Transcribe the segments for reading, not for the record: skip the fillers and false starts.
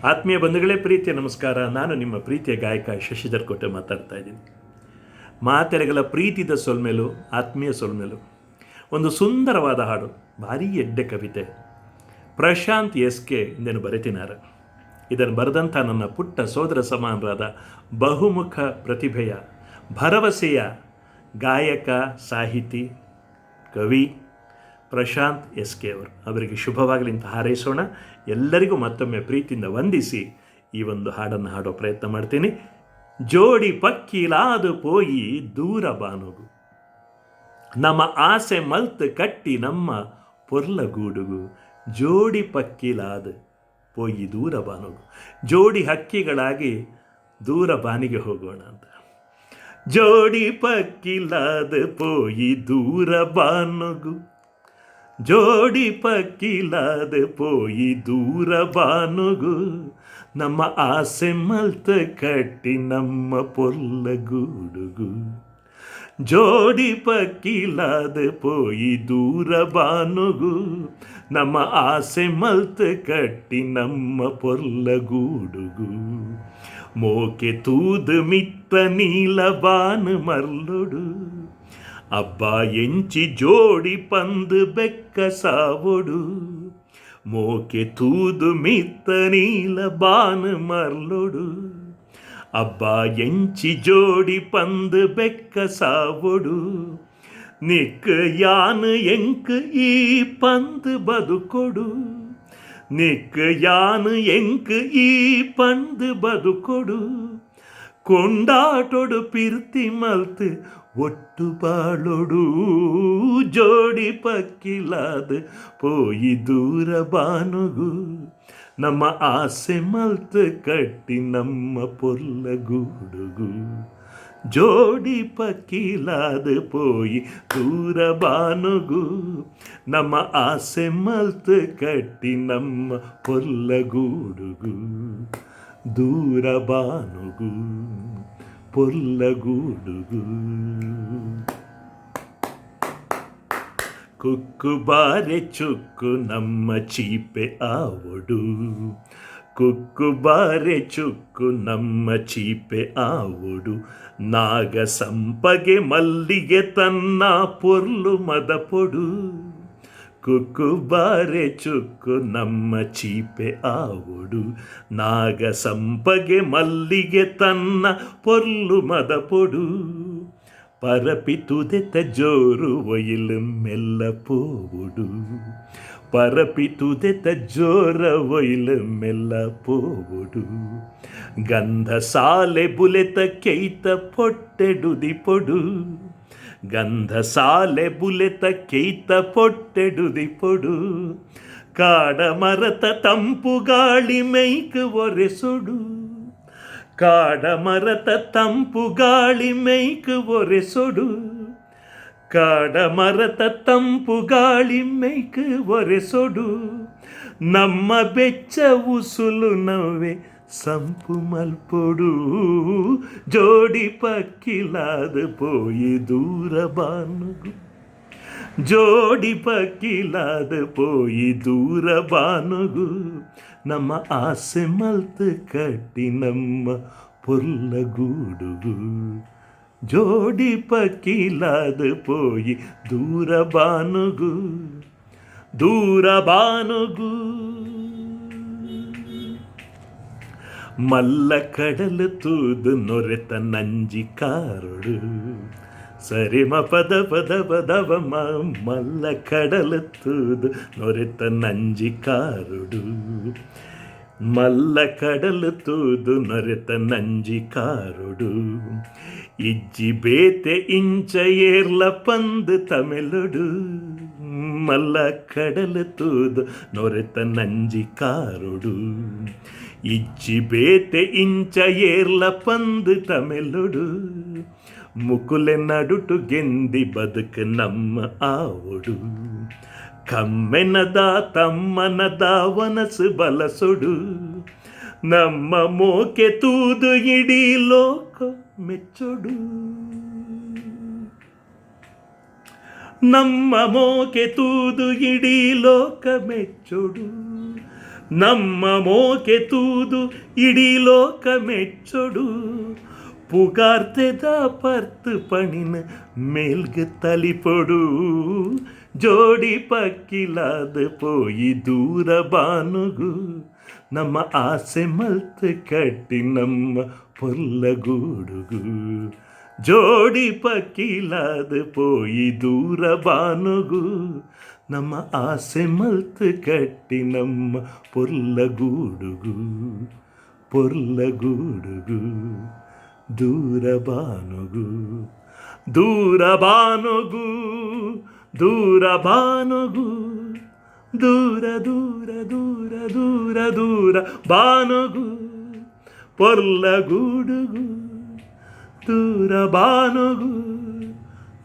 ಆತ್ಮೀಯ ಬಂಧುಗಳೇ, ಪ್ರೀತಿಯ ನಮಸ್ಕಾರ. ನಾನು ನಿಮ್ಮ ಪ್ರೀತಿಯ ಗಾಯಕ ಶಶಿಧರ್ ಕೋಟೆ ಮಾತಾಡ್ತಾ ಇದ್ದೀನಿ. ಮಾತೆರೆಗಳ ಪ್ರೀತಿದ ಸೊಲ್ಮೆಲು, ಆತ್ಮೀಯ ಸೊಲ್ಮೆಲು ಒಂದು ಸುಂದರವಾದ ಹಾಡು, ಭಾರೀ ಎಡ್ಡೆ ಕವಿತೆ. ಪ್ರಶಾಂತ್ SK ಇಂದನು ಬರೆತಿನಾರ. ಇದನ್ನು ಬರೆದಂಥ ನನ್ನ ಪುಟ್ಟ ಸೋದರ ಸಮಾನರಾದ ಬಹುಮುಖ ಪ್ರತಿಭೆಯ ಭರವಸೆಯ ಗಾಯಕ, ಸಾಹಿತಿ, ಕವಿ ಪ್ರಶಾಂತ್ SK ಅವರಿಗೆ ಶುಭವಾಗಲಿ ಅಂತ ಹಾರೈಸೋಣ. ಎಲ್ಲರಿಗೂ ಮತ್ತೊಮ್ಮೆ ಪ್ರೀತಿಯಿಂದ ವಂದಿಸಿ ಈ ಒಂದು ಹಾಡನ್ನು ಹಾಡೋ ಪ್ರಯತ್ನ ಮಾಡ್ತೀನಿ. ಜೋಡಿ ಪಕ್ಕಿಲಾದು ಪೋಯಿ ದೂರ ಬಾನುಗು, ನಮ್ಮ ಆಸೆ ಮಲ್ತ್ ಕಟ್ಟಿ ನಮ್ಮ ಪೊರ್ಲಗೂಡುಗು. ಜೋಡಿ ಪಕ್ಕಿಲಾದು ಪೋಯಿ ದೂರ ಬಾನುಗು, ಜೋಡಿ ಹಕ್ಕಿಗಳಾಗಿ ದೂರ ಬಾನಿಗೆ ಹೋಗೋಣ ಅಂತ. ಜೋಡಿ ಪಕ್ಕಿಲಾದ ಪೋಯಿ ದೂರ ಬಾನುಗು, ಜೋಡಿ ಪಕ್ಕಿಲಾದ ಪೋಯಿ ದೂರ ಬಾನುಗು, ನಮ್ಮ ಆಸೆ ಮಲ್ತ ಕಟ್ಟಿ ನಮ್ಮ ಪೊರ್ಲಗೂಡುಗು. ಜೋಡಿ ಪಕ್ಕಿಲಾದ ಪೋಯಿ ದೂರ ಬಾನುಗು, ನಮ್ಮ ಆಸೆ ಮಲ್ತ ಕಟ್ಟಿ ನಮ್ಮ ಪೊರ್ಲಗೂಡುಗು. ಮೋಕೆ ತೂದು ಮಿತ್ತ ನೀಲ ಬಾನು ಮರ್ಲೊಡು, ಅಬ್ಬಾ ಎಂಚಿ ಜೋಡಿ ಪಂದು ಬೆಕ್ಕ ಸಾವೊಡು. ಮೋಕೆ ತೂದು ಮಿತ್ತ ನೀಲ ಬಾನು ಮರ್ಲೊಡು, ಅಬ್ಬಾ ಎಂಚಿ ಜೋಡಿ ಪಂದು ಬೆಕ್ಕ ಸಾವೊಡು. ನಿಕ್ ಯಾನು ಎಂಕ್ ಈ ಪಂದು ಬದುಕೊಡು, ನಿಕ್ ಯಾನು ಎಂಕ್ ಈ ಪಂದು ಬದುಕೊಡು. ಕೊಂಡಾಟೊಡು ಪಿರ್ತಿ ಮಲ್ತ್ ಒಟ್ಟು ಬಾಳೊಡು, ಜೋಡಿ ಪಕ್ಕಿಲಾದ ಪೋಯಿ ದೂರ ಬಾನುಗು, ನಮ್ಮ ಆಸೆ ಮಲ್ತ್ ಕಟ್ಟಿ ನಮ್ಮ ಪೊರ್ಲಗೂಡುಗು. ಜೋಡಿ ಪಕ್ಕಿಲಾದ ಪೋಯಿ ದೂರ ಬಾನುಗು, ನಮ್ಮ ಆಸೆ ಮಲ್ತ್ ಕಟ್ಟಿ ನಮ್ಮ ಪೊರ್ಲಗೂಡುಗು. ದೂರ ಬಾನುಗು, ಪೊರ್ಲಗೂಡುಗು. ಕುಕ್ಕು ಬಾರೆ ಚುಕ್ಕು ನಮ್ಮ ಚೀಪೆ ಆವೊಡು, ಕುಕ್ಕು ಬಾರೆ ಚುಕ್ಕು ನಮ್ಮ ಚೀಪೆ ಆವೊಡು. ನಾಗ ಸಂಪಗೆ ಮಲ್ಲಿಗೆ ತನ್ನ ಪೊರ್ಲು ಮದಪೊಡು, ಕುಕ್ಕು ಬಾರೆ ಚುಕ್ಕು ನಮ್ಮ ಚೀಪೆ ಆವೊಡು. ನಾಗ ಸಂಪಗೆ ಮಲ್ಲಿಗೆ ತನ್ನ ಪೊರ್ಲು ಮದಪೊಡು. ಪರಪಿತುದೆತ ಜೋರು ಒಯಿಲು ಮೆಲ್ಲ ಪೋವುಡು, ಪರಪಿತುದೆತ ಜೋರ ಒಯಿಲು ಮೆಲ್ಲ ಪೋವುಡು. ಗಂಧ ಸಾಲೆ ಬುಲೆತ ಕೈತ ಪೊಟ್ಟೆಡುದಿ ಪೊಡು, ಗಂಧ ಸಾಲೆ ಬುಲೆತ ಕೈತ ಪೊಟ್ಟೆಡುದಿ ಪೊಡು. ಕಾಡ ಮರತ ತಂಪು ಗಾಳಿ ಮೈಕ್ ಒರೆಸೊಡು, ಕಾಡ ಮರತ ತಂಪು ಗಾಳಿ ಮೈಕ್ ಒರೆಸೊಡು. ಕಾಡ ಮರತ ತಂಪು ಗಾಳಿ ಮೈಕ್ ಒರೆಸೊಡು. ನಮ್ಮ ಬೆಚ್ಚ ಉಸುಲು ನವ್ವೆ ಸಂಪು ಮಲ್ಪೊಡು, ಜೋಡಿ ಪಕ್ಕಿಲಾದ ಪೋಯಿ ದೂರ ಬಾನುಗು. ಜೋಡಿ ಪಕ್ಕಿಲಾದ ಪೋಯಿ ದೂರ ಬಾನುಗು, ನಮ್ಮ ಆಸೆ ಮಲ್ತ್ ಕಟ್ಟಿ ನಮ್ಮ ಪೊರ್ಲಗೂಡುಗು. ಜೋಡಿ ಪಕ್ಕಿಲಾದ ಪೋಯಿ ದೂರ ಬಾನುಗು, ದೂರ ಬಾನುಗು. ಮಲ್ಲ ಕಡಲು ತೂದು ನೊರೆತ ನಂಜಿ ಕಾರೊಡು, ಸರಿ ಮ ಪದ ಪದ ಪದವ ಮಲ್ಲ ಕಡಲು ತೂದು ನೊರೆತ ನಂಜಿ ಕಾರೊಡು. ಮಲ್ಲ ಕಡಲು ತೂದು ನೊರೆತ ನಂಜಿ ಕಾರೊಡು. ಇಜ್ಜಿ ಬೇತೆ ಇಂಚ ಏರ್ಲ ಪಂದು ತಮಿಳೊಡು. ಮಲ್ಲ ಕಡಲು ತೂದು ನೊರೆತ ನಂಜಿ ಕಾರೊಡು. ಇಜ್ಜಿ ಬೇತೆ ಇಂಚ ಏರ್ಲ ಪಂದು ತಮಿಳೊಡು. ಮುಕುಲೆ ನಡುಟು ಗೆಂದಿ ಬದುಕು ನಮ್ಮ ಆವೊಡು. ಕಮ್ಮೆನದ ತಮ್ಮನದ ವನಸು ಬಲಸೊಡು. ನಮ್ಮ ಮೋಕೆ ತೂದು ಇಡೀ ಲೋಕ ಮೆಚ್ಚೊಡು. ನಮ್ಮ ಮೋಕೆ ತೂದು ಇಡೀ ಲೋಕ ಮೆಚ್ಚೊಡು. ನಮ್ಮ ಮೋಕೆ ತೂದು ಇಡೀ ಲೋಕ ಮೆಚ್ಚೊಡು പുകാർത്തത പർത്ത് പണിന് മേൽക്ക് തലിപ്പൊടു ജോಡಿ ಪಕ್ಕಿಲಾದ പോയി ದೂರ ಬಾನುಗು ನಮ್ಮ ಆಸೆ ಮಲ್ತು ಕಟ್ಟಿ ನಮ್ಮ ಪೊಲ್ಲಗೂಡುಗು ಜೋಡಿ ಪಕ್ಕಿಲಾದ പോയി ದೂರ ಬಾನುಗು ನಮ್ಮ ಆಸೆ ಮಲ್ತು ಕಟ್ಟಿ ನಮ್ಮ ಪೊಲ್ಲಗೂಡುಗು ಪೊಲ್ಲಗೂಡುಗು ದೂರ ಬಾನುಗು ದೂರ ಬಾನುಗು ದೂರ ಬಾನುಗು ದೂರ ದೂರ ದೂರ ದೂರ ದೂರ ಬಾನುಗು ಪೊರ್ಲಗೂಡುಗು ದೂರ ಬಾನುಗು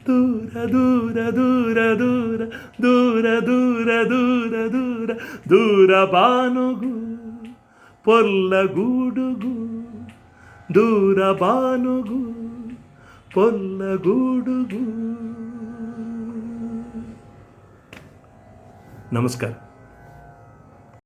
ದೂರ ದೂರ ದೂರ ದೂರ ದೂರ ದೂರ ದೂರ ದೂರ ದೂರ ಬಾನುಗು ಪೊರ್ಲಗೂಡುಗು ದೂರ ಬಾನುಗು ಪೊಲ್ಲಗೂಡುಗು. ನಮಸ್ಕಾರ.